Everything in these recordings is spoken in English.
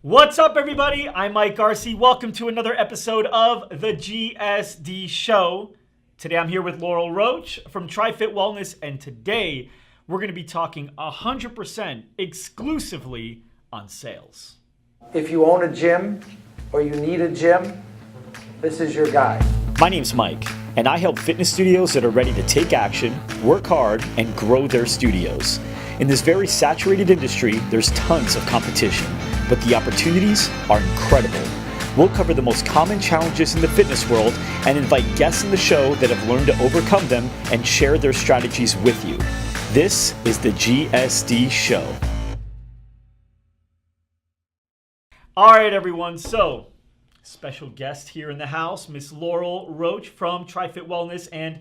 What's up, everybody? I'm Mike Arce. Welcome to another episode of the GSD Show. Today I'm here with Laurel Roach from TriFit Wellness, and today we're going to be talking 100% exclusively on sales. If you own a gym or you need a gym, this is your guy. My name's Mike, and I help fitness studios that are ready to take action, work hard, and grow their studios. In this very saturated industry, there's tons of competition, but the opportunities are incredible. We'll cover the most common challenges in the fitness world and invite guests in the show that have learned to overcome them and share their strategies with you. This is the GSD Show. All right, everyone. So, special guest here in the house, Miss Laurel Roach from TriFit Wellness, and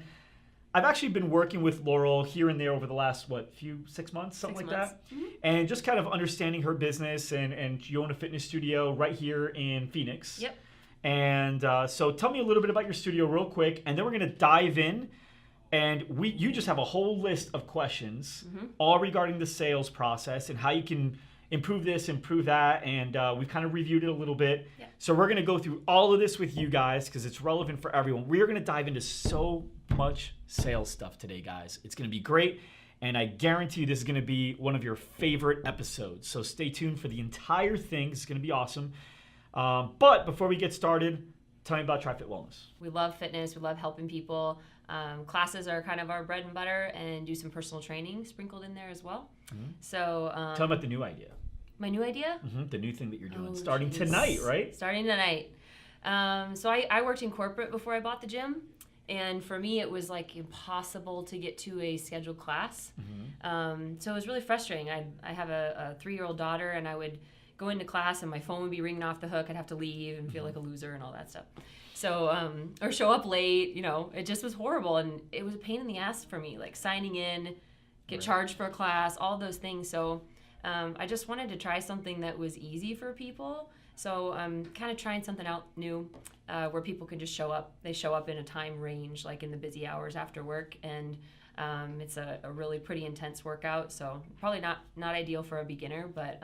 I've actually been working with Laurel here and there over the last, 6 months, something like that? Mm-hmm. And just kind of understanding her business, and you own a fitness studio right here in Phoenix. Yep. And so tell me a little bit about your studio real quick, and then we're going to dive in. And you just have a whole list of questions, all regarding the sales process and how you can improve this, improve that, and we've kind of reviewed it a little bit. Yep. So we're going to go through all of this with you guys because it's relevant for everyone. We are going to dive into so much sales stuff today, guys. It's going to be great, and I guarantee you this is going to be one of your favorite episodes. So stay tuned for the entire thing. It's going to be awesome. But before we get started, tell me about TriFit Wellness. We love fitness. We love helping people. Classes are kind of our bread and butter, and do some personal training sprinkled in there as well. Mm-hmm. So tell me about the new idea. My new idea? Mm-hmm. The new thing that you're doing starting tonight, right? Starting tonight. So I worked in corporate before I bought the gym. And for me, it was like impossible to get to a scheduled class. Mm-hmm. So it was really frustrating. I have a 3-year-old daughter, and I would go into class and my phone would be ringing off the hook. I'd have to leave and feel like a loser and all that stuff. So, or show up late, it just was horrible. And it was a pain in the ass for me, like signing in, get charged for a class, all those things. So I just wanted to try something that was easy for people. So I'm kind of trying something out new where people can just show up. They show up in a time range, like in the busy hours after work, and it's a really pretty intense workout. So probably not ideal for a beginner, but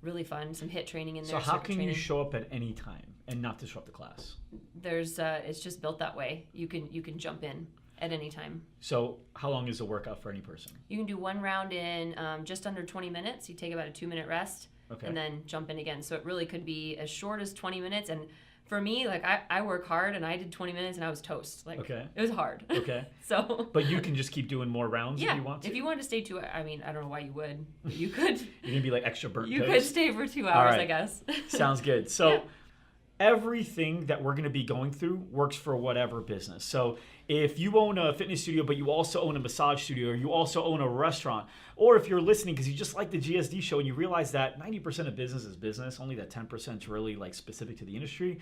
really fun. Some HIIT training in there. So how can you show up at any time and not disrupt the class? There's it's just built that way. You can jump in at any time. So how long is the workout for any person? You can do one round in just under 20 minutes. You take about a 2-minute rest. Okay. And then jump in again. So it really could be as short as 20 minutes. And for me, like I work hard, and I did 20 minutes and I was toast. Like, okay. It was hard. Okay. So. But you can just keep doing more rounds if you want to? If you wanted to stay 2 hours, I mean, I don't know why you would, but you could. You're going to be like extra burnt You toast? could stay for 2 hours, I guess. Sounds good. So everything that we're going to be going through works for whatever business. So if you own a fitness studio, but you also own a massage studio, or you also own a restaurant, or if you're listening because you just like the GSD show and you realize that 90% of business is business, only that 10% is really like specific to the industry,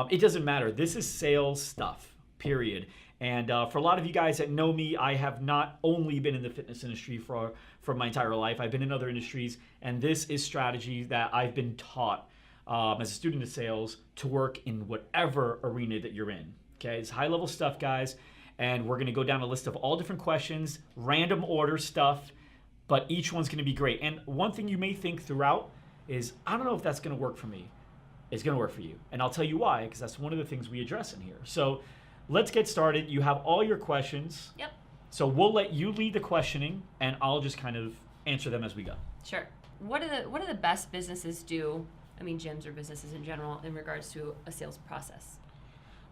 it doesn't matter. This is sales stuff, period. And for a lot of you guys that know me, I have not only been in the fitness industry for my entire life. I've been in other industries, and this is strategy that I've been taught as a student of sales to work in whatever arena that you're in. Okay, it's high-level stuff, guys, and we're going to go down a list of all different questions, random order stuff, but each one's going to be great. And one thing you may think throughout is, I don't know if that's going to work for me. It's going to work for you, and I'll tell you why, because that's one of the things we address in here. So let's get started. You have all your questions. Yep. So we'll let you lead the questioning, and I'll just kind of answer them as we go. Sure. What do the best businesses do? I mean, gyms or businesses in general, in regards to a sales process?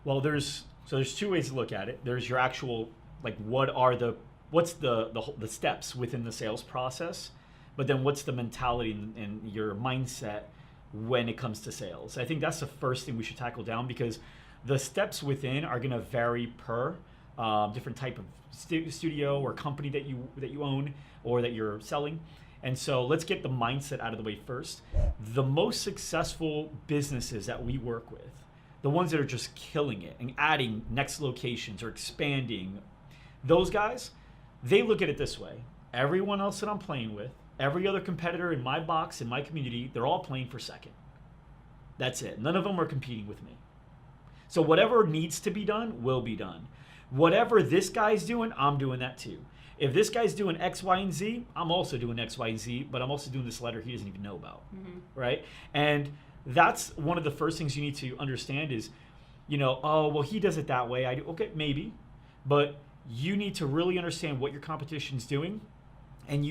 Well, there's 2 ways to look at it. There's your actual, like, what's the steps within the sales process, but then what's the mentality and your mindset when it comes to sales. I think that's the first thing we should tackle down, because the steps within are going to vary per different type of studio or company that you own or that you're selling. And so let's get the mindset out of the way first. The most successful businesses that we work with, the ones that are just killing it and adding next locations or expanding, those guys, they look at it this way. Everyone else that I'm playing with, every other competitor in my box, in my community, they're all playing for second. That's it. None of them are competing with me. So whatever needs to be done will be done. Whatever this guy's doing, I'm doing that too. if this guy's doing X, Y, and Z, I'm also doing X, Y, and Z, but I'm also doing this letter he doesn't even know about, right? And that's one of the first things you need to understand is, oh, well, he does it that way. I do. Okay, maybe. But you need to really understand what your competition's doing. And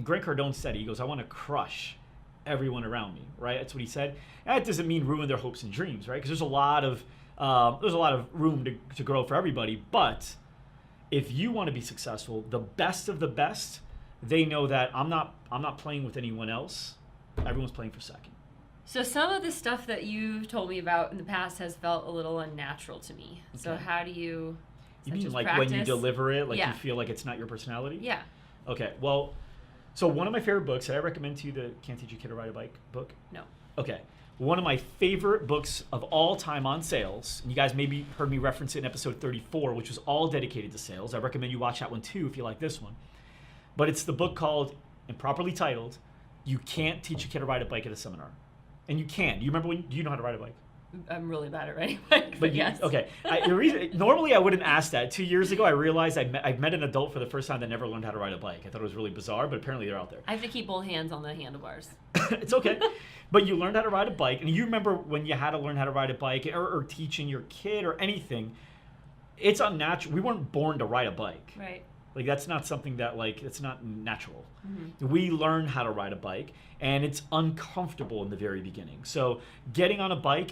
Grant Cardone said, he goes, I want to crush everyone around me, right? That's what he said. And that doesn't mean ruin their hopes and dreams, right? Because there's a lot of room to grow for everybody. But if you want to be successful, the best of the best, they know that I'm not playing with anyone else. Everyone's playing for second. So some of the stuff that you've told me about in the past has felt a little unnatural to me. Okay. So how do you... You mean like practice? When you deliver it, like you feel like it's not your personality? Yeah. Okay, well, so one of my favorite books, did I recommend to you the Can't Teach a Kid to Ride a Bike book? No. Okay. One of my favorite books of all time on sales, and you guys maybe heard me reference it in episode 34, which was all dedicated to sales. I recommend you watch that one too if you like this one. But it's the book called, and properly titled, You Can't Teach a Kid to Ride a Bike at a Seminar. And you can. Do you know how to ride a bike? I'm really bad at riding a bike, but yes. Okay. Normally I wouldn't ask that. 2 years ago, I realized I met an adult for the first time that never learned how to ride a bike. I thought it was really bizarre, but apparently they're out there. I have to keep both hands on the handlebars. It's okay. But you learned how to ride a bike, and you remember when you had to learn how to ride a bike or teaching your kid or anything, it's unnatural. We weren't born to ride a bike. Right. Like, that's not something that, it's not natural. Mm-hmm. We learn how to ride a bike, and it's uncomfortable in the very beginning. So getting on a bike,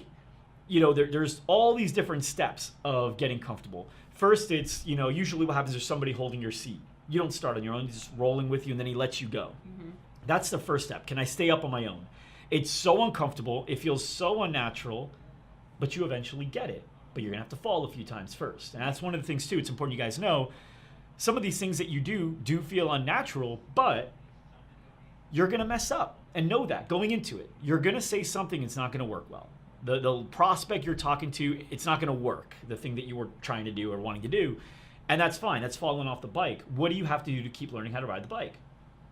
there's all these different steps of getting comfortable. First, it's, usually what happens is somebody holding your seat. You don't start on your own, he's just rolling with you, and then he lets you go. Mm-hmm. That's the first step. Can I stay up on my own? It's so uncomfortable. It feels so unnatural, but you eventually get it. But you're going to have to fall a few times first. And that's one of the things, too. It's important you guys know. Some of these things that you do feel unnatural, but you're going to mess up and know that going into it. You're going to say something that's not going to work well. The prospect you're talking to, it's not going to work, the thing that you were trying to do or wanting to do. And that's fine. That's falling off the bike. What do you have to do to keep learning how to ride the bike?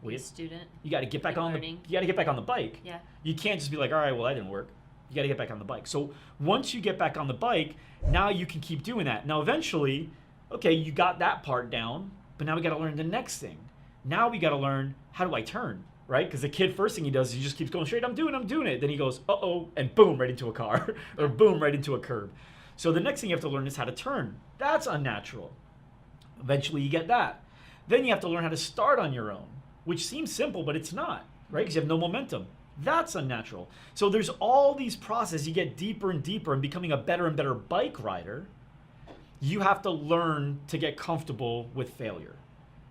Be a student. You got to get back on the bike. Yeah. You can't just be like, all right, well, that didn't work. You got to get back on the bike. So once you get back on the bike, now you can keep doing that. Now, eventually, okay, you got that part down, but now we got to learn the next thing. Now we got to learn, how do I turn, right? Because the kid, first thing he does is he just keeps going straight. I'm doing it. Then he goes, uh-oh, and boom, right into a car or boom, right into a curb. So the next thing you have to learn is how to turn. That's unnatural. Eventually you get that. Then you have to learn how to start on your own, which seems simple, but it's not, right? Because you have no momentum. That's unnatural. So there's all these processes. You get deeper and deeper and becoming a better and better bike rider. You have to learn to get comfortable with failure.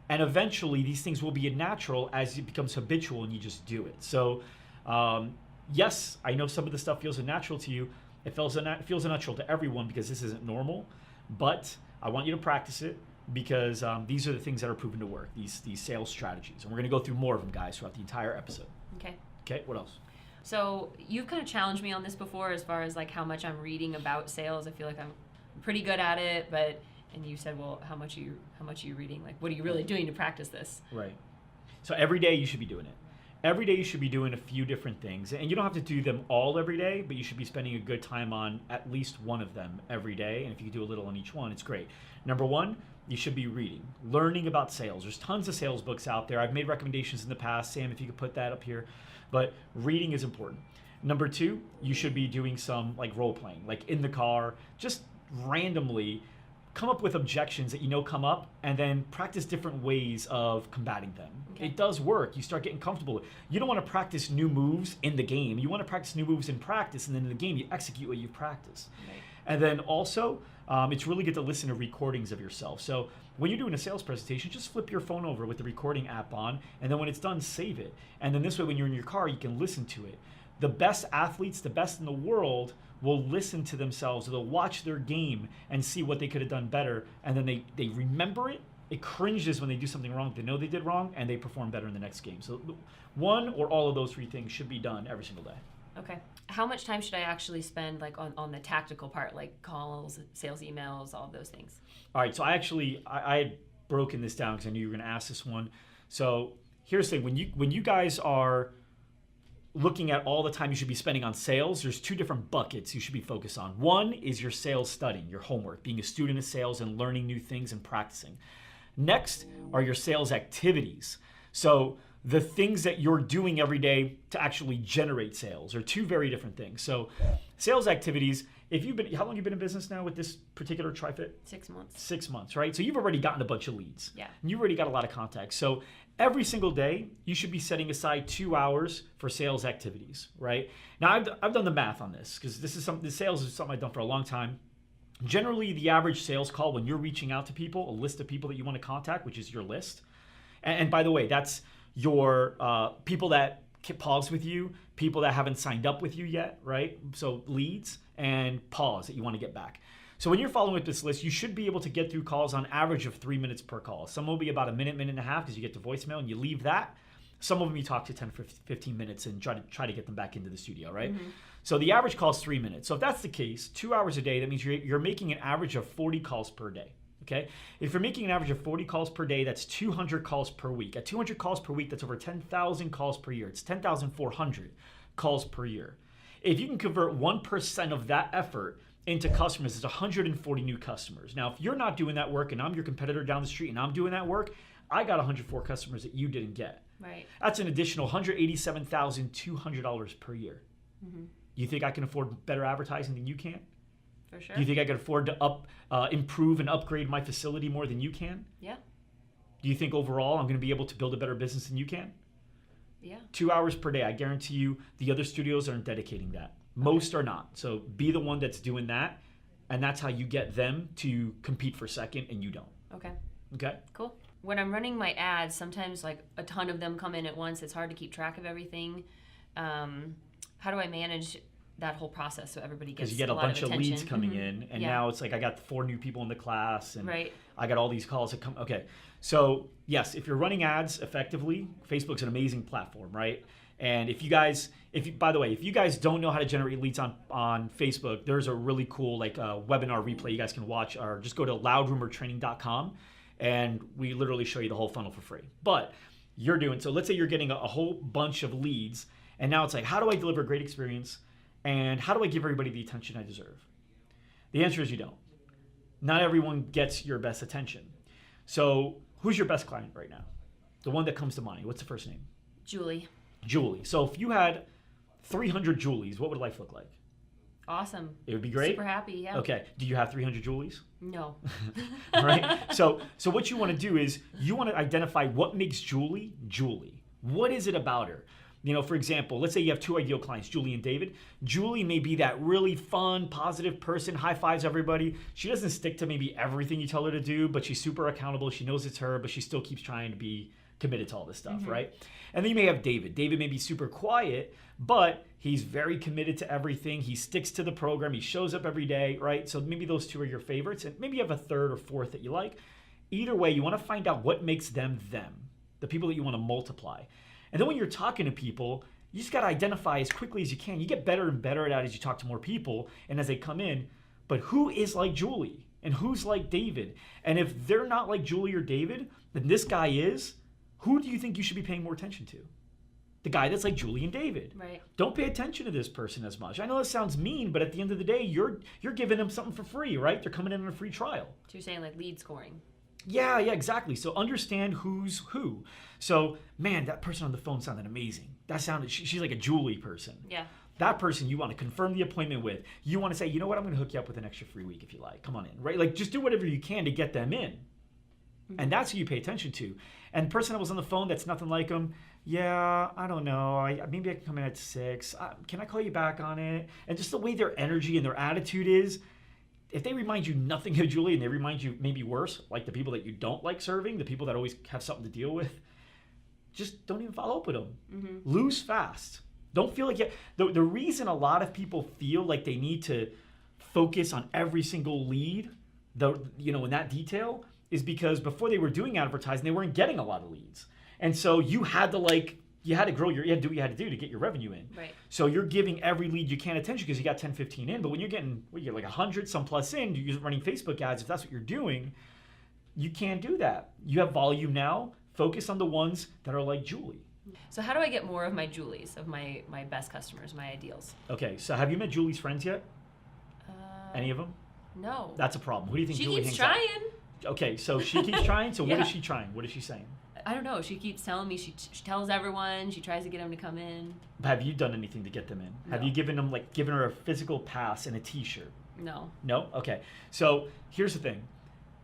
And eventually these things will be natural as it becomes habitual and you just do it. So yes, I know some of the stuff feels unnatural to you. It feels unnatural to everyone because this isn't normal. But I want you to practice it because these are the things that are proven to work, these sales strategies. And we're going to go through more of them, guys, throughout the entire episode. Okay, what else? So you've kind of challenged me on this before as far as like how much I'm reading about sales. I feel like I'm pretty good at it, and you said, well, how much are you reading? Like, what are you really doing to practice this? Right. So every day you should be doing it. Every day you should be doing a few different things. And you don't have to do them all every day, but you should be spending a good time on at least one of them every day. And if you can do a little on each one, it's great. Number one, you should be reading, learning about sales. There's tons of sales books out there. I've made recommendations in the past. Sam, if you could put that up here. But reading is important. Number two, you should be doing some like role playing, like in the car, just randomly come up with objections that you know come up and then practice different ways of combating them. Okay. It does work. You start getting comfortable. You don't want to practice new moves in the game. You want to practice new moves in practice, and then in the game you execute what you've practiced. Right. And then also, it's really good to listen to recordings of yourself. So when you're doing a sales presentation, just flip your phone over with the recording app on, and then when it's done, save it. And then this way, when you're in your car, you can listen to it. The best athletes, the best in the world, will listen to themselves, or they'll watch their game and see what they could have done better, and then they remember it. It cringes when they do something wrong, they know they did wrong, and they perform better in the next game. So one or all of those three things should be done every single day. Okay. How much time should I actually spend like on the tactical part, like calls, sales emails, all of those things? All right, so I had broken this down because I knew you were going to ask this one. So here's the thing, when you guys are looking at all the time you should be spending on sales, there's two different buckets you should be focused on. One is your sales studying, your homework, being a student of sales and learning new things and practicing. Next are your sales activities. So the things that you're doing every day to actually generate sales are two very different things. So sales activities, how long have you been in business now with this particular TriFit? 6 months. 6 months, right? So you've already gotten a bunch of leads. Yeah. And you've already got a lot of contacts. So every single day, you should be setting aside 2 hours for sales activities, right? Now, I've done the math on this because the sales is something I've done for a long time. Generally, the average sales call when you're reaching out to people, a list of people that you want to contact, which is your list. And by the way, that's your people that pause with you, people that haven't signed up with you yet, right? So leads and pause that you want to get back. So when you're following with this list, you should be able to get through calls on average of 3 minutes per call. Some will be about a minute, minute and a half because you get to voicemail and you leave that. Some of them you talk to 10, 15 minutes and try to get them back into the studio, right? Mm-hmm. So the average call is 3 minutes. So if that's the case, 2 hours a day, that means you're making an average of 40 calls per day. Okay, if you're making an average of 40 calls per day, that's 200 calls per week. At 200 calls per week, that's over 10,000 calls per year. It's 10,400 calls per year. If you can convert 1% of that effort into customers, it's 140 new customers. Now, if you're not doing that work and I'm your competitor down the street and I'm doing that work, I got 104 customers that you didn't get. Right. That's an additional $187,200 per year. Mm-hmm. You think I can afford better advertising than you can? For sure. Do you think I could afford to improve and upgrade my facility more than you can? Yeah. Do you think overall I'm going to be able to build a better business than you can? Yeah. 2 hours per day. I guarantee you the other studios aren't dedicating that. Most are not. So be the one that's doing that, and that's how you get them to compete for second and you don't. Okay. Okay? Cool. When I'm running my ads, sometimes like a ton of them come in at once. It's hard to keep track of everything. How do I manage that whole process so everybody gets because you get a bunch of leads coming in, and now it's like I got 4 new people in the class, and I got all these calls that come. Okay, so yes, if you're running ads effectively, Facebook's an amazing platform, right? And by the way, if you guys don't know how to generate leads on Facebook, there's a really cool webinar replay you guys can watch, or just go to loudrumortraining.com, and we literally show you the whole funnel for free. But so let's say you're getting a whole bunch of leads, and now it's like, how do I deliver a great experience? And how do I give everybody the attention I deserve? The answer is you don't. Not everyone gets your best attention. So who's your best client right now? The one that comes to mind. What's the first name? Julie. Julie. So if you had 300 Julies, what would life look like? Awesome. It would be great? Super happy, yeah. Okay. Do you have 300 Julies? No. Right? So what you want to do is you want to identify what makes Julie, Julie. What is it about her? You know, for example, let's say you have 2 ideal clients, Julie and David. Julie may be that really fun, positive person, high fives everybody. She doesn't stick to maybe everything you tell her to do, but she's super accountable. She knows it's her, but she still keeps trying to be committed to all this stuff, right? And then you may have David. David may be super quiet, but he's very committed to everything. He sticks to the program. He shows up every day, right? So maybe those 2 are your favorites, and maybe you have a 3rd or 4th that you like. Either way, you want to find out what makes them, the people that you want to multiply. And then when you're talking to people, you just got to identify as quickly as you can. You get better and better at that as you talk to more people and as they come in. But who is like Julie and who's like David? And if they're not like Julie or David, then this guy is, who do you think you should be paying more attention to? The guy that's like Julie and David. Right. Don't pay attention to this person as much. I know this sounds mean, but at the end of the day, you're giving them something for free, right? They're coming in on a free trial. So you're saying like lead scoring. Yeah, exactly. So understand who's who. So, man, that person on the phone sounded amazing. She's like a Julie person. Yeah. That person you want to confirm the appointment with. You want to say, you know what, I'm going to hook you up with an extra free week if you like. Come on in, right? Like, just do whatever you can to get them in. Mm-hmm. And that's who you pay attention to. And the person that was on the phone that's nothing like them, yeah, I don't know. Maybe I can come in at 6. Can I call you back on it? And just the way their energy and their attitude is, if they remind you nothing of Julie and they remind you maybe worse, like the people that you don't like serving, the people that always have something to deal with, just don't even follow up with them. Mm-hmm. Lose fast. Don't feel like the reason a lot of people feel like they need to focus on every single lead, in that detail, is because before they were doing advertising, they weren't getting a lot of leads. And so you had to grow you had to do what you had to do to get your revenue in. Right. So you're giving every lead you can attention because you got 10, 15 in. But when you're getting, like 100 some plus in, you're running Facebook ads, if that's what you're doing, you can't do that. You have volume now. Focus on the ones that are like Julie. So how do I get more of my Julies, of my best customers, my ideals? Okay, so have you met Julie's friends yet? Any of them? No. That's a problem. Who do you think she Julie keeps hangs trying. out? Okay, so she keeps trying. So what Yeah. is she trying? What is she saying? I don't know. She keeps telling me. She tells everyone. She tries to get them to come in. Have you done anything to get them in? Have No. you given her a physical pass and a T-shirt? No. No? Okay. So here's the thing.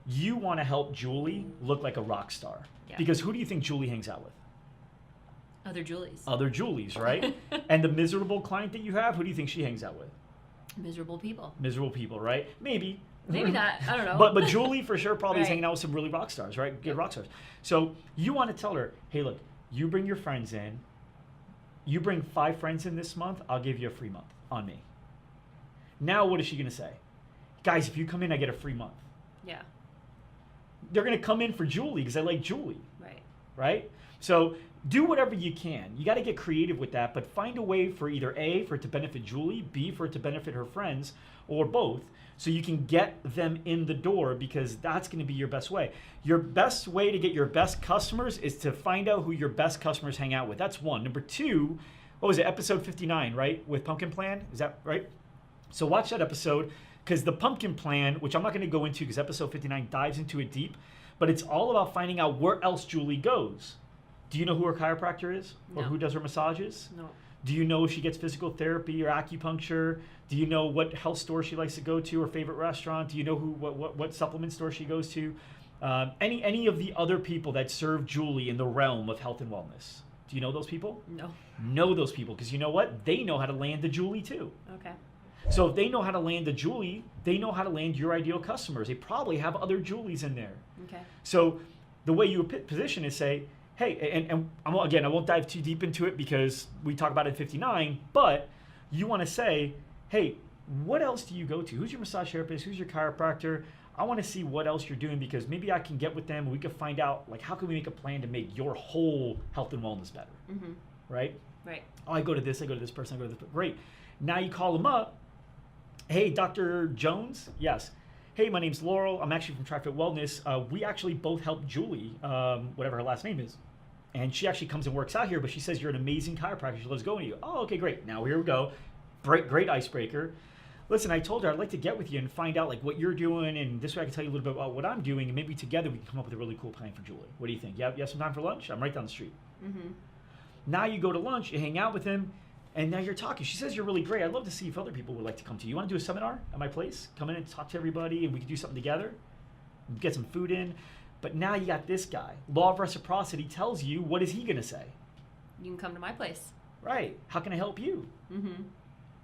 You want to help Julie look like a rock star. Yeah. Because who do you think Julie hangs out with? Other Julies. Other Julies, right? And the miserable client that you have, who do you think she hangs out with? Miserable people. Miserable people, right? Maybe. Maybe not. I don't know. But Julie for sure probably is Right. hanging out with some really rock stars, right? Good rock stars. So you want to tell her, hey, look, you bring your friends in. You bring 5 friends in this month, I'll give you a free month on me. Now what is she going to say? Guys, if you come in, I get a free month. Yeah. They're going to come in for Julie because I like Julie, Right. right? So do whatever you can. You got to get creative with that, but find a way for either A, for it to benefit Julie, B, for it to benefit her friends, or both, so you can get them in the door, because that's going to be your best way. Your best way to get your best customers is to find out who your best customers hang out with. That's one. Number 2, what was it, episode 59, right, with Pumpkin Plan? Is that right? So watch that episode, because the Pumpkin Plan, which I'm not going to go into because episode 59 dives into it deep, but it's all about finding out where else Julie goes. Do you know who her chiropractor is, or No. who does her massages? No. Do you know if she gets physical therapy or acupuncture? Do you know what health store she likes to go to, her favorite restaurant? Do you know what supplement store she goes to? Any of the other people that serve Julie in the realm of health and wellness? Do you know those people? No. Know those people, because you know what? They know how to land the Julie too. Okay. So if they know how to land the Julie, they know how to land your ideal customers. They probably have other Julies in there. Okay. So the way you position is say, hey, and again, I won't dive too deep into it because we talk about it in 59, but you want to say, hey, what else do you go to? Who's your massage therapist? Who's your chiropractor? I want to see what else you're doing, because maybe I can get with them and we can find out, like, how can we make a plan to make your whole health and wellness better, Mm-hmm. right? Right. Oh, I go to this person, I go to this. Great. Now you call them up. Hey, Dr. Jones? Yes. Hey, my name's Laurel. I'm actually from TriFit Wellness. We actually both help Julie, whatever her last name is. And she actually comes and works out here, but she says you're an amazing chiropractor. She loves going to you. Oh, okay, great. Now here we go. Great icebreaker. Listen, I told her I'd like to get with you and find out like what you're doing, and this way I can tell you a little bit about what I'm doing, and maybe together we can come up with a really cool plan for Julie. What do you think? You have some time for lunch? I'm right down the street. Mm-hmm. Now you go to lunch, you hang out with him, and now you're talking. She says you're really great. I'd love to see if other people would like to come to you. You want to do a seminar at my place? Come in and talk to everybody, and we can do something together. Get some food in. But now you got this guy. Law of reciprocity tells you, what is he going to say? You can come to my place. Right. How can I help you? Mm-hmm.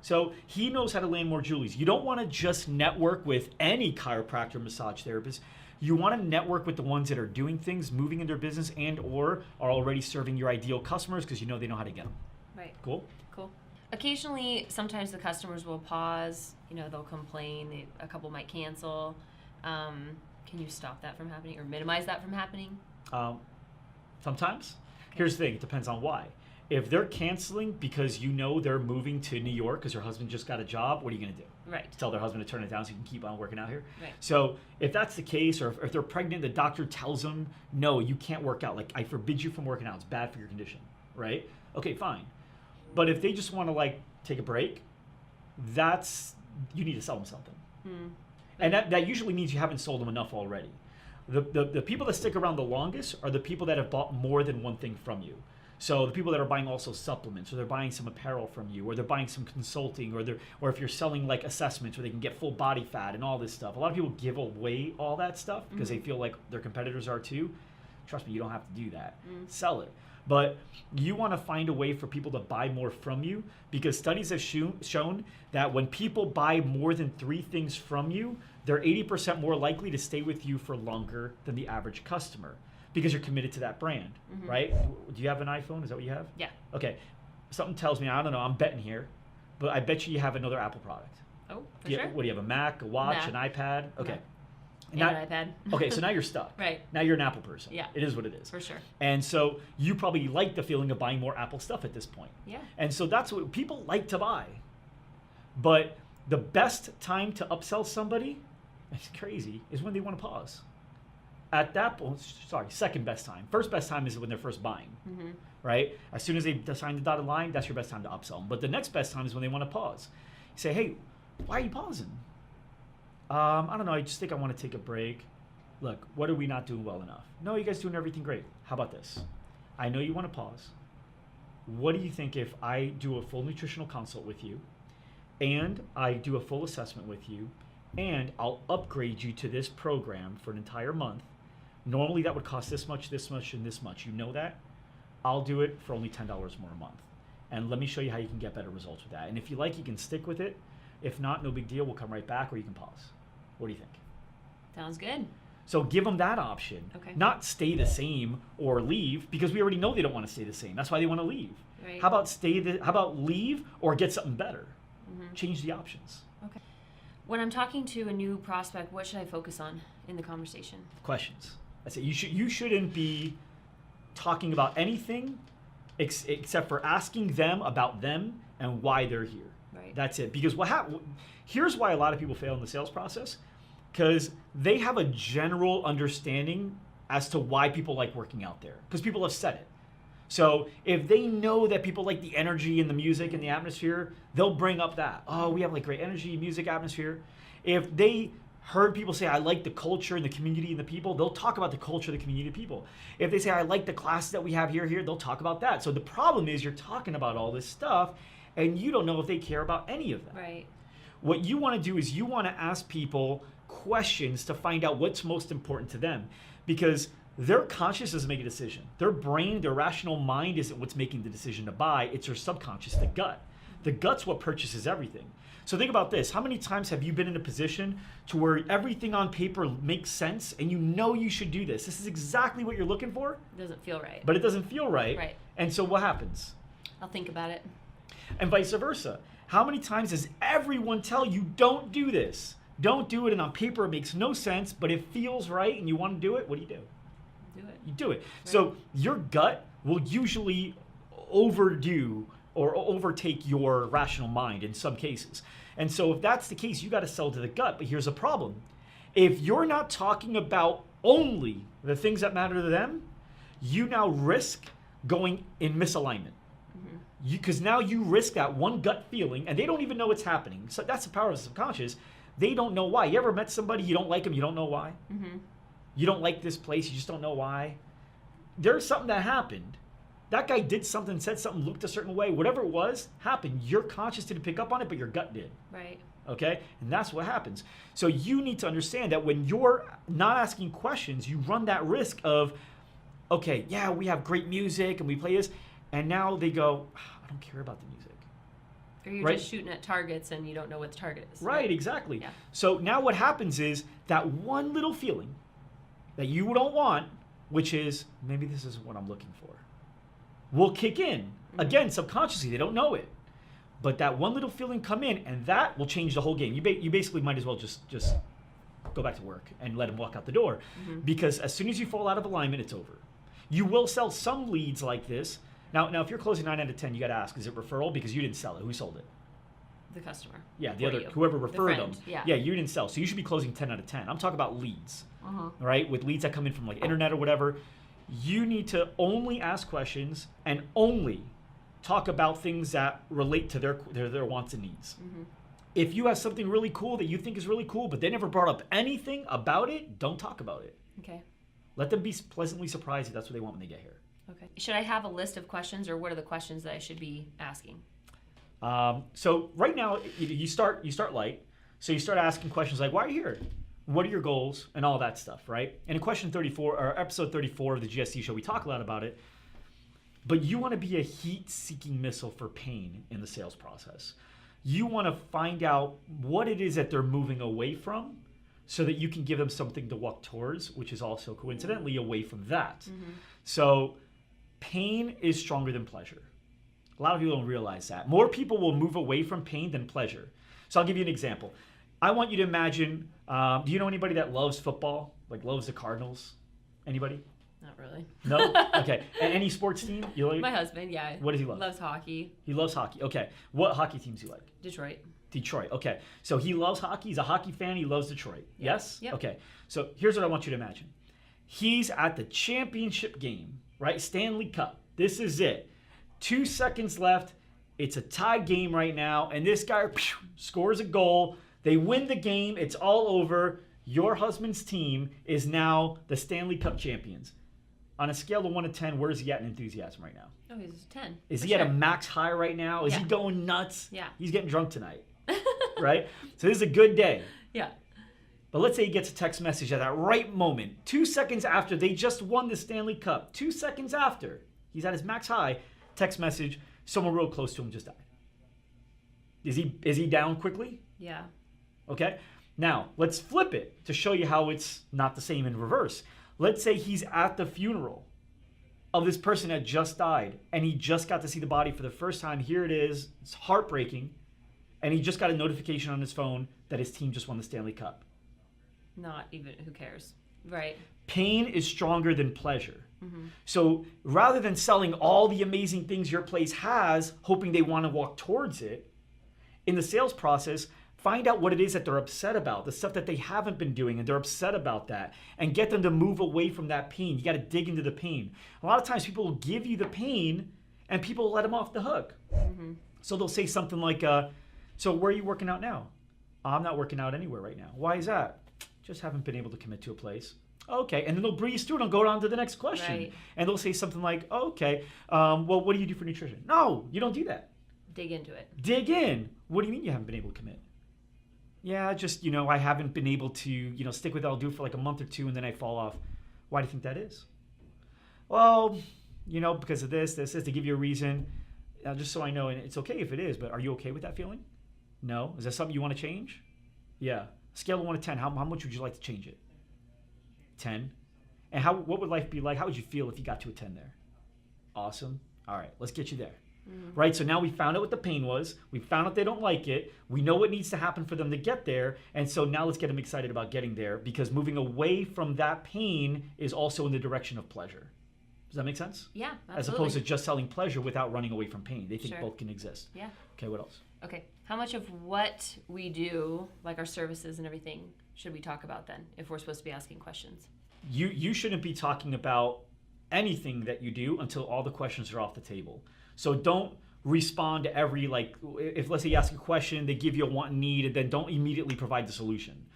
So he knows how to land more Julies. You don't want to just network with any chiropractor, massage therapist. You want to network with the ones that are doing things, moving in their business, and or are already serving your ideal customers, because you know they know how to get them. Right. Cool? Cool. Occasionally, sometimes the customers will pause. You know, they'll complain. A couple might cancel. Can you stop that from happening or minimize that from happening? Sometimes. Okay. Here's the thing. It depends on why. If they're canceling because you know they're moving to New York because their husband just got a job, what are you going to do? Right. Tell their husband to turn it down so you can keep on working out here? Right. So if that's the case, or if they're pregnant, the doctor tells them, no, you can't work out. Like, I forbid you from working out. It's bad for your condition, right? Okay, fine. But if they just want to, like, take a break, you need to sell them something. Hmm. And that usually means you haven't sold them enough already. The people that stick around the longest are the people that have bought more than one thing from you. So the people that are buying also supplements, or they're buying some apparel from you, or they're buying some consulting, or if you're selling like assessments where they can get full body fat and all this stuff. A lot of people give away all that stuff because they feel like their competitors are too. Trust me, you don't have to do that. Sell it. But you want to find a way for people to buy more from you, because studies have shown that when people buy more than 3 things from you, they're 80% more likely to stay with you for longer than the average customer, because you're committed to that brand, right? Do you have an iPhone? Is that what you have? Yeah. Okay. Something tells me, I don't know, I'm betting here, but I bet you have another Apple product. Oh, for Do you- sure. What do you have, a Mac, a watch, an Mac. iPad? Okay. And Now- an iPad. okay, so now you're stuck. Right. Now you're an Apple person. Yeah. It is what it is. For sure. And so you probably like the feeling of buying more Apple stuff at this point. Yeah. And so that's what people like to buy. But the best time to upsell somebody, it's crazy, is when they want to pause. At that point, second best time. First best time is when they're first buying, right? As soon as they sign the dotted line, that's your best time to upsell them. But the next best time is when they want to pause. You say, hey, why are you pausing? I don't know, I just think I want to take a break. look, what are we not doing well enough? No, you guys doing everything great. How about this? I know you want to pause. What do you think if I do a full nutritional consult with you, and I do a full assessment with you, and I'll upgrade you to this program for an entire month? Normally that would cost this much, and this much. You know that? I'll do it for only $10 more a month. And let me show you how you can get better results with that. And if you like, you can stick with it. If not, no big deal. We'll come right back, or you can pause. What do you think? Sounds good. So give them that option. Okay. Not stay the same or leave, because we already know they don't want to stay the same. That's why they want to leave. Right. How about leave or get something better? Change the options. Okay. When I'm talking to a new prospect, what should I focus on in the conversation? Questions. That's it. You shouldn't be talking about anything except for asking them about them and why they're here. Right. That's it. Because here's why a lot of people fail in the sales process, because they have a general understanding as to why people like working out there, because people have said it. So if they know that people like the energy and the music and the atmosphere, they'll bring up that. Oh, we have like great energy, music, atmosphere. If they heard people say, I like the culture and the community and the people, they'll talk about the culture, the community, the people. If they say, I like the classes that we have here, they'll talk about that. So the problem is you're talking about all this stuff and you don't know if they care about any of that. Right. What you want to do is you want to ask people questions to find out what's most important to them, because their conscious doesn't make a decision. Their brain, their rational mind isn't what's making the decision to buy. It's their subconscious, the gut. The gut's what purchases everything. So think about this. How many times have you been in a position to where everything on paper makes sense and you know you should do this? This is exactly what you're looking for. It doesn't feel right. But it doesn't feel right. Right. And so what happens? I'll think about it. And vice versa. How many times does everyone tell you, don't do this? Don't do it, and on paper it makes no sense, but it feels right and you want to do it? What do? Do it. You do it. Right. So your gut will usually overdo or overtake your rational mind in some cases. And so if that's the case, you got to sell to the gut. But here's a problem. If you're not talking about only the things that matter to them, you now risk going in misalignment. Because now you risk that one gut feeling, and they don't even know what's happening. So that's the power of the subconscious. They don't know why. You ever met somebody, you don't like them, you don't know why? You don't like this place, you just don't know why? There's something that happened. That guy did something, said something, looked a certain way. Whatever it was, happened. Your conscious didn't pick up on it, but your gut did. Right. Okay? And that's what happens. So you need to understand that when you're not asking questions, you run that risk of, okay, yeah, we have great music and we play this, and now they go, I don't care about the music. Or you're Right. just shooting at targets and you don't know what the target is. Right, exactly. Yeah. So now what happens is that one little feeling that you don't want, which is, maybe this isn't what I'm looking for, will kick in. Again, subconsciously, they don't know it. But that one little feeling come in, and that will change the whole game. You basically might as well just go back to work and let them walk out the door. Because as soon as you fall out of alignment, it's over. You will sell some leads like this. Now, if you're closing 9 out of 10, you got to ask, is it referral? Because you didn't sell it. Who sold it? The customer. Yeah, For you. whoever The referred friend, them. Yeah. Yeah, you didn't sell. So you should be closing 10 out of 10. I'm talking about leads, right? With leads that come in from like internet or whatever. You need to only ask questions and only talk about things that relate to their wants and needs. If you have something really cool that you think is really cool, but they never brought up anything about it, don't talk about it. Okay. Let them be pleasantly surprised if that's what they want when they get here. Okay. Should I have a list of questions, or what are the questions that I should be asking? So right now, you start light. So you start asking questions like, why are you here? What are your goals? And all that stuff, right? And in question 34, or episode 34 of the GSD show, we talk a lot about it. But you want to be a heat-seeking missile for pain in the sales process. You want to find out what it is that they're moving away from so that you can give them something to walk towards, which is also coincidentally away from that. So pain is stronger than pleasure. A lot of people don't realize that. More people will move away from pain than pleasure. So I'll give you an example. I want you to imagine, do you know anybody that loves football, like loves the Cardinals? Anybody? Not really. No? Okay. And any sports team? You like? My husband, yeah. What does he love? Loves hockey. He loves hockey. Okay. What hockey teams do you like? Detroit. Detroit. Okay. So he loves hockey. He's a hockey fan. He loves Detroit. Yeah. Yes? Yep. Okay. So here's what I want you to imagine. He's at the championship game, right? Stanley Cup. This is it. 2 seconds left. It's a tie game right now. And this guy scores a goal. They win the game. It's all over. Your husband's team is now the Stanley Cup champions. On a scale of 1 to 10, where is he at in enthusiasm right now? Oh, he's a 10. Is he at a max high right now? Is he going nuts? Yeah. He's getting drunk tonight, right? So this is a good day. Yeah. But let's say he gets a text message at that right moment, 2 seconds after they just won the Stanley Cup. 2 seconds after he's at his max high, text message, someone real close to him just died. Is he down quickly? Yeah. Okay. Now, let's flip it to show you how it's not the same in reverse. Let's say he's at the funeral of this person that just died, and he just got to see the body for the first time. Here it is. It's heartbreaking. And he just got a notification on his phone that his team just won the Stanley Cup. Not even, who cares? Right. Pain is stronger than pleasure. So rather than selling all the amazing things your place has, hoping they want to walk towards it, in the sales process, find out what it is that they're upset about, the stuff that they haven't been doing, and they're upset about that, and get them to move away from that pain. You got to dig into the pain. A lot of times people will give you the pain, and people will let them off the hook. So they'll say something like, so where are you working out now? I'm not working out anywhere right now. Why is that? Just haven't been able to commit to a place. Okay, and then they'll breeze through it and go on to the next question. Right. And they'll say something like, okay, well, what do you do for nutrition? No, you don't do that. Dig into it. Dig in. What do you mean you haven't been able to commit? Yeah, just, I haven't been able to, stick with it. I'll do it for like a month or two and then I fall off. Why do you think that is? Well, because of this, to give you a reason, just so I know, and it's okay if it is, but are you okay with that feeling? No? Is that something you want to change? Yeah. Scale of 1 to 10, how much would you like to change it? 10. And what would life be like? How would you feel if you got to a 10 there? Awesome. All right, let's get you there. Right, so now we found out what the pain was. We found out they don't like it. We know what needs to happen for them to get there. And so now let's get them excited about getting there, because moving away from that pain is also in the direction of pleasure. Does that make sense? Yeah, absolutely. As opposed to just selling pleasure without running away from pain. They think both can exist. Yeah. Okay, what else? Okay, how much of what we do, like our services and everything, should we talk about then, if we're supposed to be asking questions? You shouldn't be talking about anything that you do until all the questions are off the table. So don't respond to every, if let's say you ask a question, they give you a want and need, and then don't immediately provide the solution.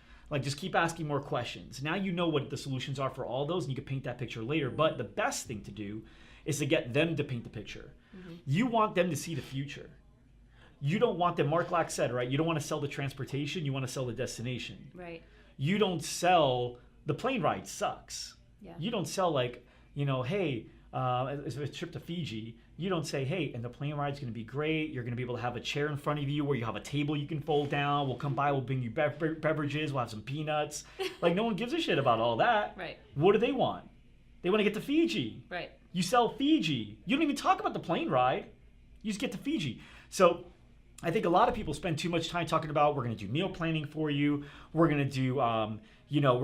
Just keep asking more questions. Now you know what the solutions are for all those, and you can paint that picture later. But the best thing to do is to get them to paint the picture. You want them to see the future. You don't want them, Mark Lack said, right? You don't want to sell the transportation, you want to sell the destination. Right. You don't sell, the plane ride sucks. Yeah. You don't sell hey, it's a trip to Fiji. You don't say, hey, and the plane ride's going to be great. You're going to be able to have a chair in front of you where you have a table you can fold down. We'll come by. We'll bring you beverages. We'll have some peanuts. No one gives a shit about all that. Right. What do they want? They want to get to Fiji. Right. You sell Fiji. You don't even talk about the plane ride. You just get to Fiji. So I think a lot of people spend too much time talking about, we're going to do meal planning for you. We're going to do, we're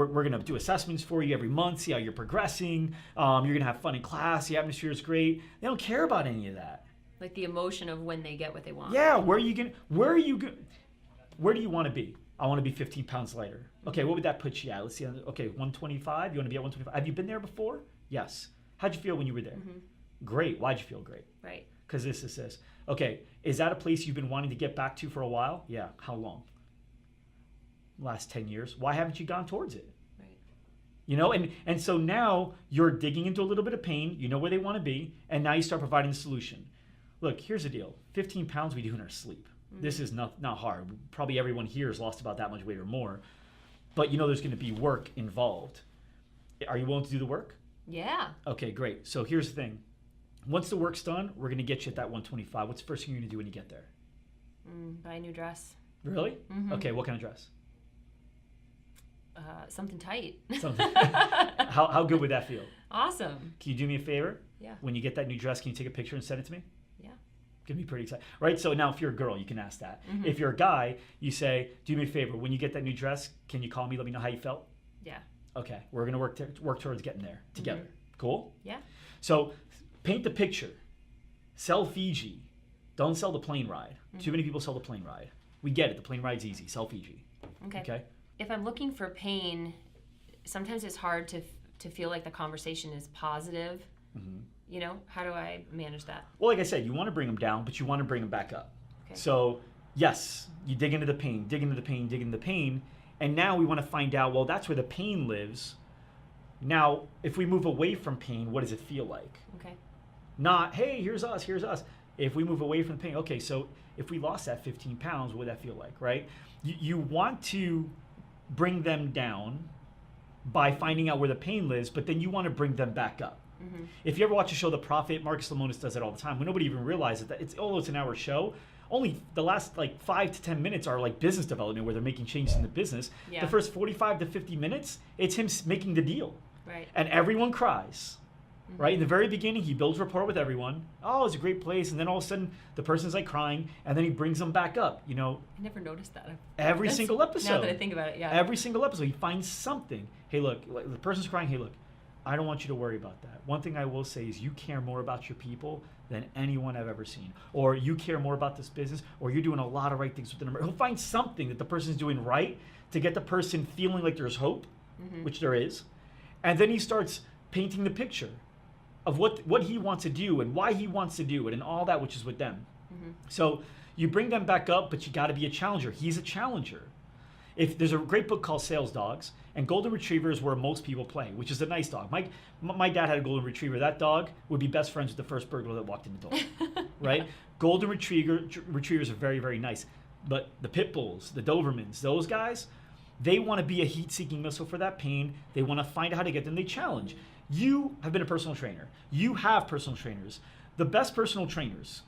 going to do assessments for you every month, see how you're progressing. You're going to have fun in class. The atmosphere is great. They don't care about any of that. Like the emotion of when they get what they want. Yeah. Where do you want to be? I want to be 15 pounds lighter. Okay. What would that put you at? Let's see. Okay. 125. You want to be at 125. Have you been there before? Yes. How'd you feel when you were there? Great. Why'd you feel great? Right. Because this. Okay. Is that a place you've been wanting to get back to for a while? Yeah. How long? Last 10 years. Why haven't you gone towards it? Right. And so now you're digging into a little bit of pain. You know where they want to be. And now you start providing the solution. Look, here's the deal. 15 pounds we do in our sleep. This is not hard. Probably everyone here has lost about that much weight or more. But there's going to be work involved. Are you willing to do the work? Yeah. Okay, great. So here's the thing. Once the work's done, we're going to get you at that 125. What's the first thing you're going to do when you get there? Buy a new dress. Really? Okay, what kind of dress? Something tight. Something. How good would that feel? Awesome. Can you do me a favor? Yeah. When you get that new dress, can you take a picture and send it to me? Yeah. Gonna be pretty excited, right? So now, if you're a girl, you can ask that. If you're a guy, you say, "Do me a favor. When you get that new dress, can you call me? Let me know how you felt." Yeah. Okay, we're gonna work towards getting there together. Cool. Yeah. So, paint the picture. Sell Fiji. Don't sell the plane ride. Too many people sell the plane ride. We get it. The plane ride's easy. Sell Fiji. Okay. If I'm looking for pain, sometimes it's hard to feel like the conversation is positive. How do I manage that? Well, like I said, you want to bring them down, but you want to bring them back up. Okay. So, yes, you dig into the pain, And now we want to find out, well, that's where the pain lives. Now, if we move away from pain, what does it feel like? Okay. Not, hey, here's us, here's us. If we move away from the pain, okay, so if we lost that 15 pounds, what would that feel like, right? You want to bring them down by finding out where the pain lives, but then you want to bring them back up. Mm-hmm. If you ever watch the show The Profit, Marcus Lemonis does it all the time. When nobody even realizes that although it's an hour show, only the last like 5 to 10 minutes are like business development where they're making changes in the business. Yeah. The first 45 to 50 minutes, it's him making the deal. Right. And everyone cries. Right? In the very beginning, he builds rapport with everyone. Oh, it's a great place. And then all of a sudden, the person's like crying, and then he brings them back up, you know. I never noticed that. Every single episode. Now that I think about it, yeah. Every single episode, he finds something. Hey, look, the person's crying. Hey, look, I don't want you to worry about that. One thing I will say is you care more about your people than anyone I've ever seen. Or you care more about this business, or you're doing a lot of right things with the number. He'll find something that the person's doing right to get the person feeling like there's hope, which there is. And then he starts painting the picture of what he wants to do and why he wants to do it and all that, which is with them. So you bring them back up, but you got to be a challenger. He's a challenger. If there's a great book called Sales Dogs, and Golden Retriever is where most people play, which is a nice dog. My dad had a Golden Retriever. That dog would be best friends with the first burglar that walked in the door, right? Golden Retrievers are very, very nice. But the Pit Bulls, the Dobermans, those guys, they want to be a heat-seeking missile for that pain. They want to find out how to get them. They challenge. You have been a personal trainer. You have personal trainers. The best personal trainers,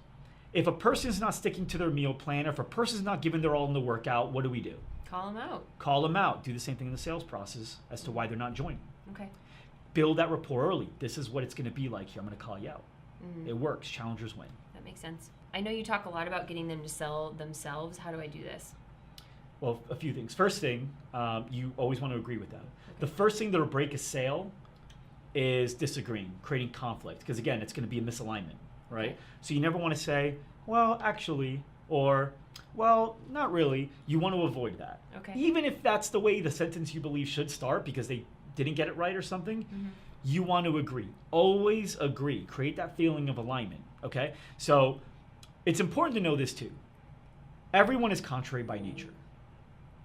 if a person is not sticking to their meal plan, or if a person is not giving their all in the workout, what do? Call them out. Call them out. Do the same thing in the sales process as to why they're not joining. Okay. Build that rapport early. This is what it's going to be like here. I'm going to call you out. It works. Challengers win. That makes sense. I know you talk a lot about getting them to sell themselves. How do I do this? Well, a few things. First thing, you always want to agree with that. Okay. The first thing that'll break a sale is disagreeing, creating conflict. Because again, it's going to be a misalignment, right? Okay. So you never want to say, well, actually, or, well, not really. You want to avoid that. Okay. Even if that's the way the sentence you believe should start because they didn't get it right or something, you want to agree. Always agree. Create that feeling of alignment, okay? So it's important to know this too. Everyone is contrary by nature.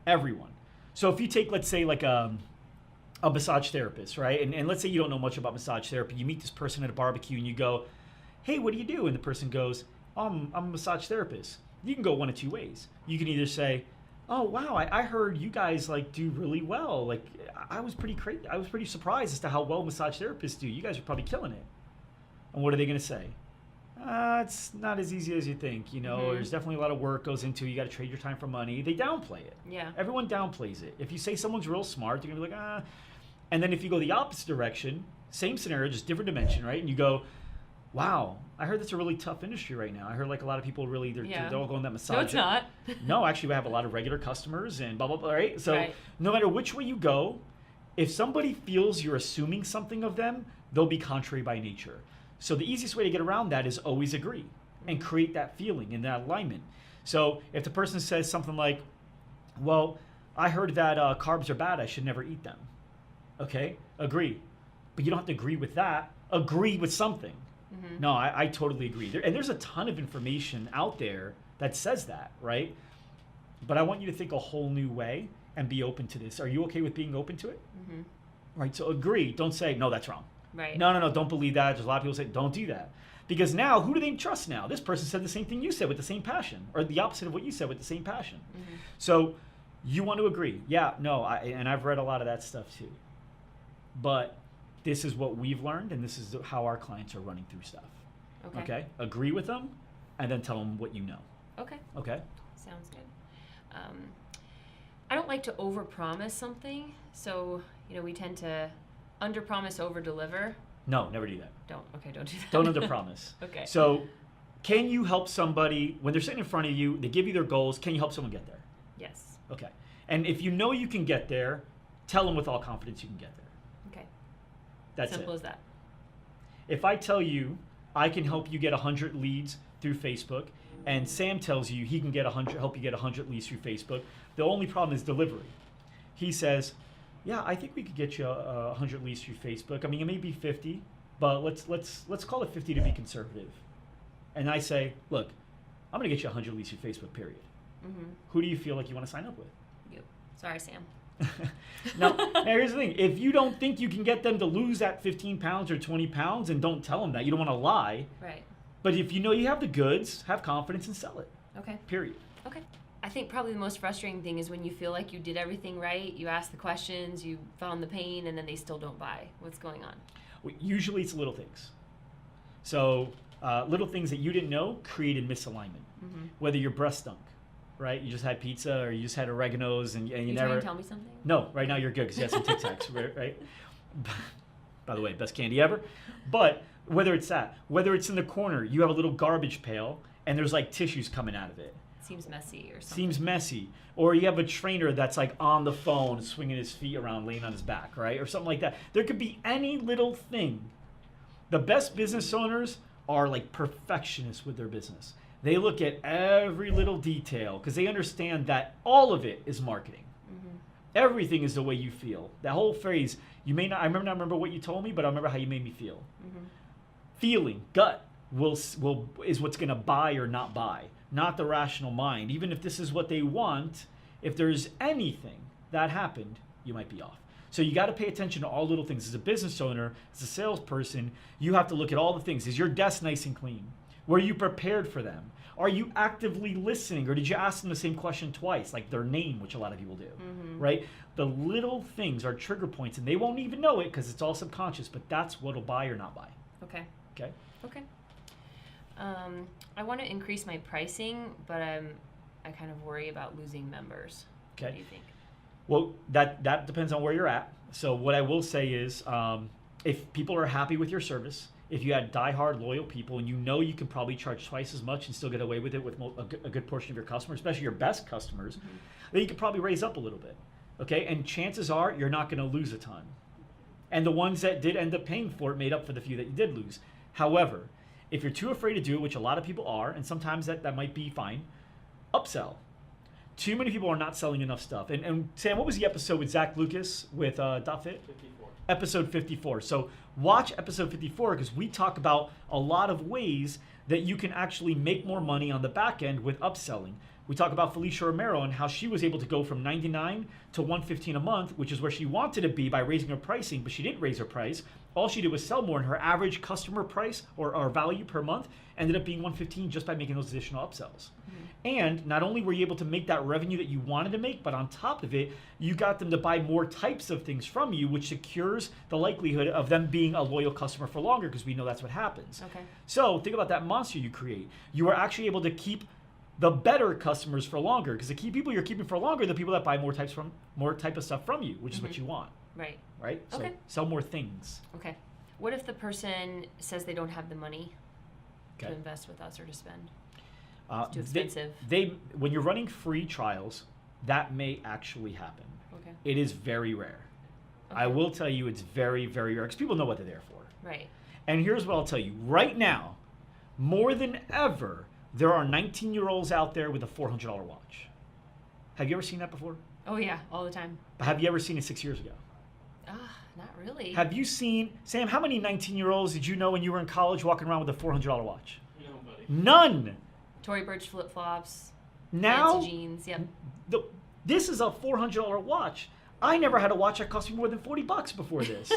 Everyone. So if you take, let's say, like a massage therapist, right? And let's say you don't know much about massage therapy. You meet this person at a barbecue and you go, hey, what do you do? And the person goes, I'm a massage therapist. You can go one of two ways. You can either say, oh, wow, I heard you guys like do really well. Like I was pretty surprised as to how well massage therapists do. You guys are probably killing it. And what are they going to say? It's not as easy as you think. You know, there's definitely a lot of work goes into it. You got to trade your time for money. They downplay it. Yeah. Everyone downplays it. If you say someone's real smart, they're going to be like, And then if you go the opposite direction, same scenario, just different dimension, right? And you go, wow, I heard that's a really tough industry right now. I heard like a lot of people really, they're all going that massage. No, it's not. No, actually, we have a lot of regular customers and blah, blah, blah, right? So no matter which way you go, if somebody feels you're assuming something of them, they'll be contrary by nature. So the easiest way to get around that is always agree and create that feeling and that alignment. So if the person says something like, well, I heard that carbs are bad, I should never eat them. Okay, agree. But you don't have to agree with that. Agree with something. No, I totally agree. And there's a ton of information out there that says that, right? But I want you to think a whole new way and be open to this. Are you okay with being open to it? Right, so agree. Don't say, no, that's wrong. Right. No, don't believe that. There's a lot of people say, don't do that. Because now, who do they trust now? This person said the same thing you said with the same passion, or the opposite of what you said with the same passion. So you want to agree. Yeah, no, and I've read a lot of that stuff too. But this is what we've learned, and this is how our clients are running through stuff. Okay? Agree with them, and then tell them what you know. Okay. Okay? Sounds good. I don't like to overpromise something, so we tend to underpromise, overdeliver. No, never do that. Don't do that. Don't underpromise. Okay. So, can you help somebody when they're sitting in front of you? They give you their goals. Can you help someone get there? Yes. Okay. And if you know you can get there, tell them with all confidence you can get there. Okay. That's Simple it. as that. If I tell you I can help you get 100 leads through Facebook, and Sam tells you he can help you get 100 leads through Facebook, the only problem is delivery. He says, yeah, I think we could get you 100 leads through Facebook. I mean, it may be 50, but let's call it 50 to be conservative. And I say, look, I'm going to get you 100 leads through Facebook, period. Who do you feel like you want to sign up with? You. Sorry, Sam. Now, here's the thing. If you don't think you can get them to lose that 15 pounds or 20 pounds, and don't tell them that. You don't want to lie. Right. But if you know you have the goods, have confidence and sell it. Okay. Period. Okay. I think probably the most frustrating thing is when you feel like you did everything right, you asked the questions, you found the pain, and then they still don't buy. What's going on? Well, usually it's little things. So little things that you didn't know created misalignment. Mm-hmm. Whether your breast stunk, right? You just had pizza or you just had oreganos and you You never... trying to tell me something? No, right now you're good because you had some Tic Tacs, right? By the way, best candy ever. But whether it's that, whether it's in the corner, you have a little garbage pail and there's like tissues coming out of it. Seems messy or something. Seems messy. Or you have a trainer that's like on the phone, swinging his feet around, laying on his back, right? Or something like that. There could be any little thing. The best business owners are like perfectionists with their business. They look at every little detail because they understand that all of it is marketing. Mm-hmm. Everything is the way you feel. That whole phrase, you may not, I remember not remember what you told me, but I remember how you made me feel. Mm-hmm. Feeling, gut, is what's going to buy or not buy, not the rational mind. Even if this is what they want, if there's anything that happened, you might be off. So you got to pay attention to all little things. As a business owner, as a salesperson, you have to look at all the things. Is your desk nice and clean? Were you prepared for them? Are you actively listening, or did you ask them the same question twice, like their name, which a lot of people do, right? The little things are trigger points, and they won't even know it because it's all subconscious, but that's what'll buy or not buy. Okay. Okay? Okay. I want to increase my pricing, but I kind of worry about losing members. Okay. What do you think? Well, that depends on where you're at. So what I will say is, if people are happy with your service, if you had diehard loyal people and you know you can probably charge twice as much and still get away with it with a good portion of your customers, especially your best customers, then you could probably raise up a little bit. Okay, and chances are you're not going to lose a ton. And the ones that did end up paying for it made up for the few that you did lose. However, if you're too afraid to do it, which a lot of people are, and sometimes that might be fine, upsell. Too many people are not selling enough stuff. And Sam, what was the episode with Zach Lucas with .fit? 54. Episode 54. So watch episode 54 because we talk about a lot of ways that you can actually make more money on the back end with upselling. We talk about Felicia Romero and how she was able to go from $99 to $115 a month, which is where she wanted to be by raising her pricing, but she didn't raise her price. All she did was sell more, and her average customer price or value per month ended up being $115 just by making those additional upsells. And not only were you able to make that revenue that you wanted to make, but on top of it, you got them to buy more types of things from you, which secures the likelihood of them being a loyal customer for longer, because we know that's what happens. Okay. So think about that monster you create. You are actually able to keep the better customers for longer, because the key people you're keeping for longer are the people that buy more type of stuff from you, which is what you want, Right. right? So Okay. sell more things. Okay. What if the person says they don't have the money to Okay. invest with us or to spend? It's too They- expensive. when you're running free trials, that may actually happen. Okay. It is very rare. I Okay. will tell you it's very, very rare because people know what they're there for. Right. And here's what I'll tell you. Right now, more than ever, there are 19-year-olds out there with a $400 watch. Have you ever seen that before? Oh yeah, all the time. Have you ever seen it 6 years ago? Not really. Have you seen, Sam, how many 19-year-olds did you know when you were in college walking around with a $400 watch? Nobody. None. Tory Burch flip flops. Now, Fancy jeans. Yep. this is a $400 watch. I never had a watch that cost me more than $40 before this.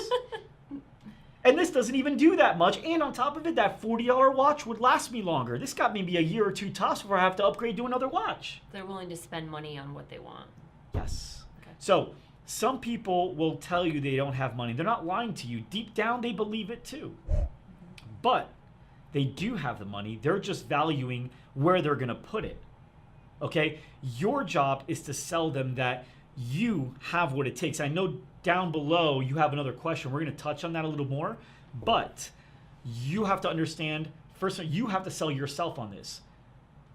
And this doesn't even do that much. And on top of it, that $40 watch would last me longer. This got maybe a year or two tops before I have to upgrade to another watch. They're willing to spend money on what they want. Yes. Okay. So some people will tell you they don't have money. They're not lying to you. Deep down, they believe it too. But they do have the money. They're just valuing where they're going to put it. Okay? Your job is to sell them that you have what it takes. I know down below you have another question. We're going to touch on that a little more. But you have to understand, first, you have to sell yourself on this.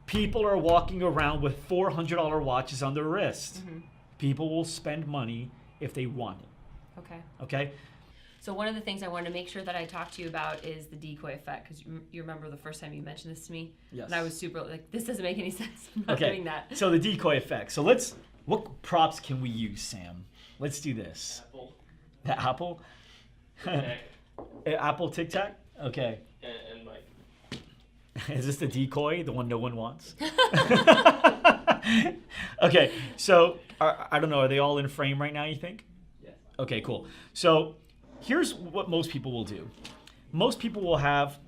People are walking around with $400 watches on their wrist. People will spend money if they want it. Okay. Okay? So one of the things I wanted to make sure that I talked to you about is the decoy effect, because you remember the first time you mentioned this to me? Yes. And I was super like, this doesn't make any sense. I'm not doing that. So the decoy effect. So what props can we use, Sam? Let's do this. Apple. The Apple? Tac, Apple Tic Tac? Okay. and like Is this the decoy, the one no one wants? Okay, so I don't know. Are they all in frame right now, you think? Yes. Okay, cool. So here's what most people will do. Most people will have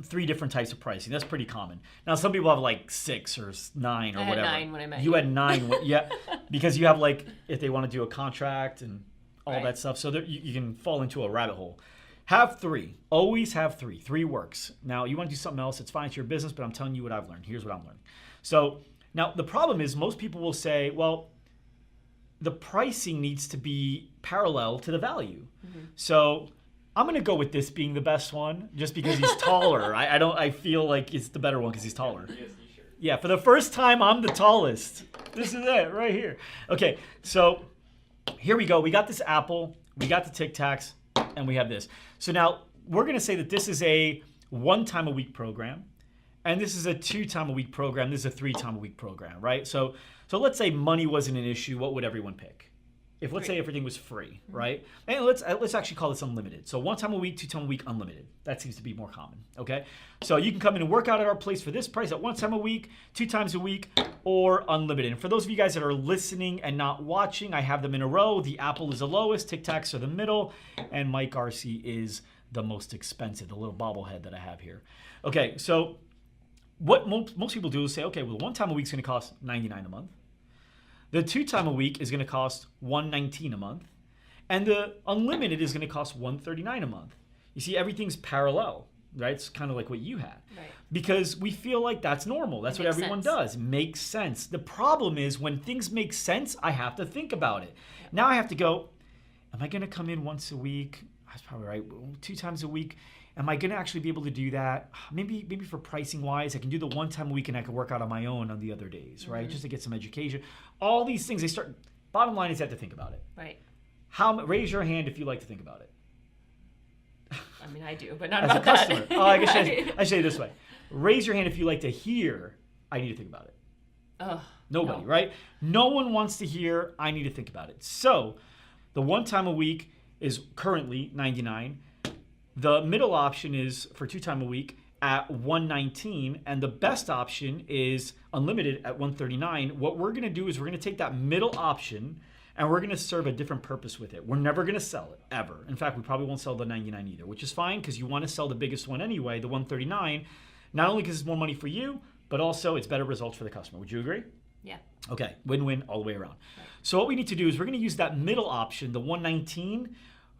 3 different types of pricing. That's pretty common. Now, some people have like 6 or 9 or I had whatever. 9 when I met you. Had 9, yeah, because you have like if they want to do a contract and all Right. that stuff. So you can fall into a rabbit hole. Have 3. Always have 3. 3 works. Now, you want to do something else, it's fine. It's your business, but I'm telling you what I've learned. Here's what I'm learning. So now the problem is most people will say, well, the pricing needs to be parallel to the value. So I'm going to go with this being the best one just because he's taller. I feel like it's the better one because he's taller. GSD shirt. Yeah, for the first time, I'm the tallest. This is it right here. Okay, so here we go. We got this apple, we got the Tic Tacs, and we have this. So now we're going to say that this is a 1-time-a-week program, and this is a 2-time-a-week program. This is a 3-time-a-week program, right? So let's say money wasn't an issue. What would everyone pick? If let's say everything was free, right? And let's actually call this unlimited. So 1 time a week, 2 time a week, unlimited. That seems to be more common, okay? So you can come in and work out at our place for this price at 1 time a week, 2 times a week, or unlimited. And for those of you guys that are listening and not watching, I have them in a row. The Apple is the lowest, Tic Tacs are the middle, and Mike Arce is the most expensive, the little bobblehead that I have here. Okay, so what most people do is say, okay, well, 1 time a week is going to cost $99 a month. The 2 time a week is going to cost $119 a month, and the unlimited is going to cost $139 a month. You see, everything's parallel, right? It's kind of like what you had, Right. because we feel like that's normal. That's what makes everyone sense. does. Makes sense. The problem is when things make sense, I have to think about it. Now I have to go, am I going to come in once a week? That's probably right. 2 times a week. Am I going to actually be able to do that? Maybe for pricing wise, I can do the 1 time a week and I can work out on my own on the other days, right? Just to get some education. All these things, bottom line is you have to think about it. Right. Raise your hand if you like to think about it. I mean, I do, but not As a about customer. that. Oh, I guess I say it this way. Raise your hand if you like to hear, I need to think about it. Ugh, Nobody, no. right? No one wants to hear, I need to think about it. So the 1 time a week is currently $99. The middle option is for 2 time a week at $119, and the best option is unlimited at $139. What we're going to do is we're going to take that middle option and we're going to serve a different purpose with it. We're never going to sell it, ever. In fact, we probably won't sell the $99 either, which is fine because you want to sell the biggest one anyway, the $139, not only because it's more money for you, but also it's better results for the customer. Would you agree? Yeah. Okay, win-win all the way around. So what we need to do is we're going to use that middle option, the $119,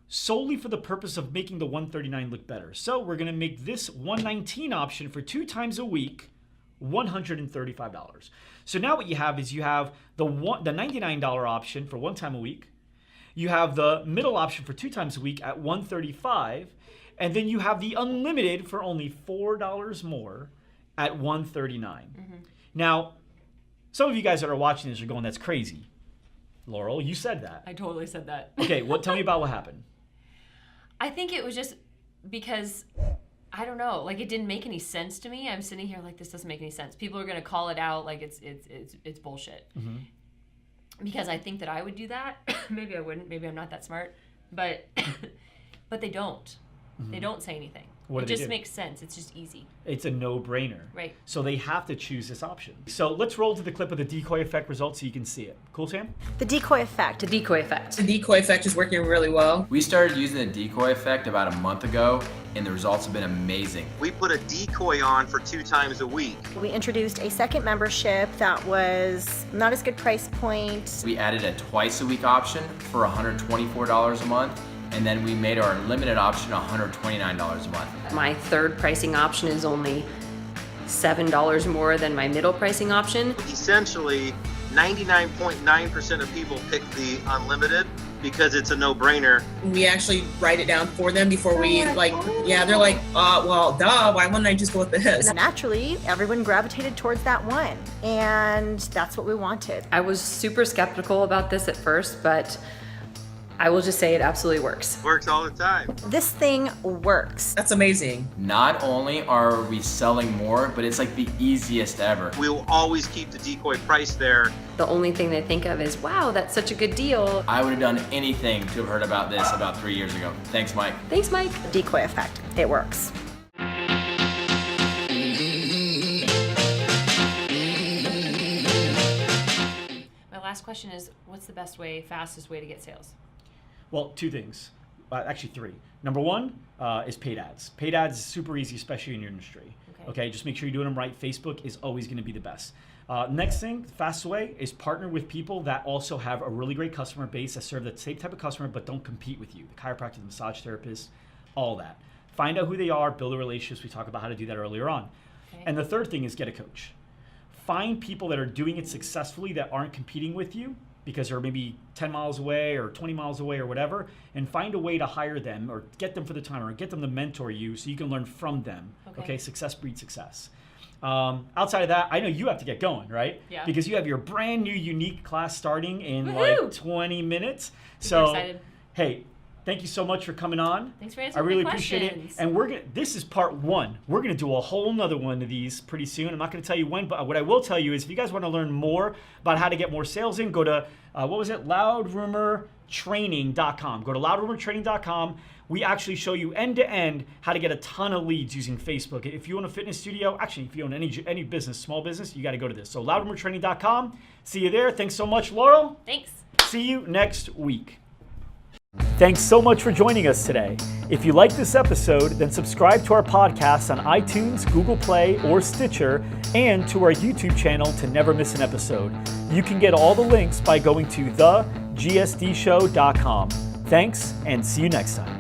solely for the purpose of making the $139 look better. So we're going to make this $119 option for 2 times a week $135. So now what you have is you have the $99 option for 1 time a week. You have the middle option for 2 times a week at $135, and then you have the unlimited for only $4 more at $139. Now, some of you guys that are watching this are going, "That's crazy." Laurel, you said that. I totally said that. Okay, tell me about what happened. I think it was just because I don't know, like it didn't make any sense to me. I'm sitting here like this doesn't make any sense. People are gonna call it out like it's bullshit. Because I think that I would do that. Maybe I wouldn't. Maybe I'm not that smart. But but they don't. They don't say anything. What do It they just do? makes sense. It's just easy. It's a no-brainer. Right. So they have to choose this option. So let's roll to the clip of the Decoy Effect results so you can see it. Cool, Sam? The Decoy Effect. The Decoy Effect. The Decoy Effect is working really well. We started using the Decoy Effect about a month ago, and the results have been amazing. We put a decoy on for 2 times a week. We introduced a second membership that was not as good price point. We added a twice-a-week option for $124 a month, and then we made our limited option $129 a month. My third pricing option is only $7 more than my middle pricing option. Essentially, 99.9% of people pick the unlimited because it's a no-brainer. We actually write it down for them before we they're like, well, duh, why wouldn't I just go with this? Naturally, everyone gravitated towards that one, and that's what we wanted. I was super skeptical about this at first, but I will just say it absolutely works. Works all the time. This thing works. That's amazing. Not only are we selling more, but it's like the easiest ever. We will always keep the decoy price there. The only thing they think of is, wow, that's such a good deal. I would have done anything to have heard about this about 3 years ago. Thanks, Mike. Thanks, Mike. Decoy Effect. It works. last question is, what's the fastest way to get sales? Well, two things. Actually, three. Number one is paid ads. Paid ads is super easy, especially in your industry. Okay, just make sure you're doing them right. Facebook is always going to be the best. Next thing, the fastest way is partner with people that also have a really great customer base that serve the same type of customer but don't compete with you. The chiropractor, the massage therapist, all that. Find out who they are, build a relationship. We talked about how to do that earlier on. Okay. And the third thing is get a coach. Find people that are doing it successfully that aren't competing with you because they're maybe 10 miles away or 20 miles away or whatever, and find a way to hire them or get them for the time or get them to mentor you so you can learn from them. Okay, success breeds success. Outside of that, I know you have to get going, right? Yeah. Because you have your brand new unique class starting in Woohoo! like 20 minutes. Super excited. Hey, thank you so much for coming on. Thanks for answering I really my appreciate it. questions. And this is part one. We're gonna do a whole nother one of these pretty soon. I'm not gonna tell you when, but what I will tell you is if you guys want to learn more about how to get more sales in, go to loudrumortraining.com. Go to loudrumortraining.com. We actually show you end to end how to get a ton of leads using Facebook. If you own a fitness studio, actually if you own any business, small business, you got to go to this. So loudrumortraining.com. See you there. Thanks so much, Laurel. Thanks. See you next week. Thanks so much for joining us today. If you like this episode, then subscribe to our podcast on iTunes, Google Play, or Stitcher, and to our YouTube channel to never miss an episode. You can get all the links by going to thegsdshow.com. Thanks, and see you next time.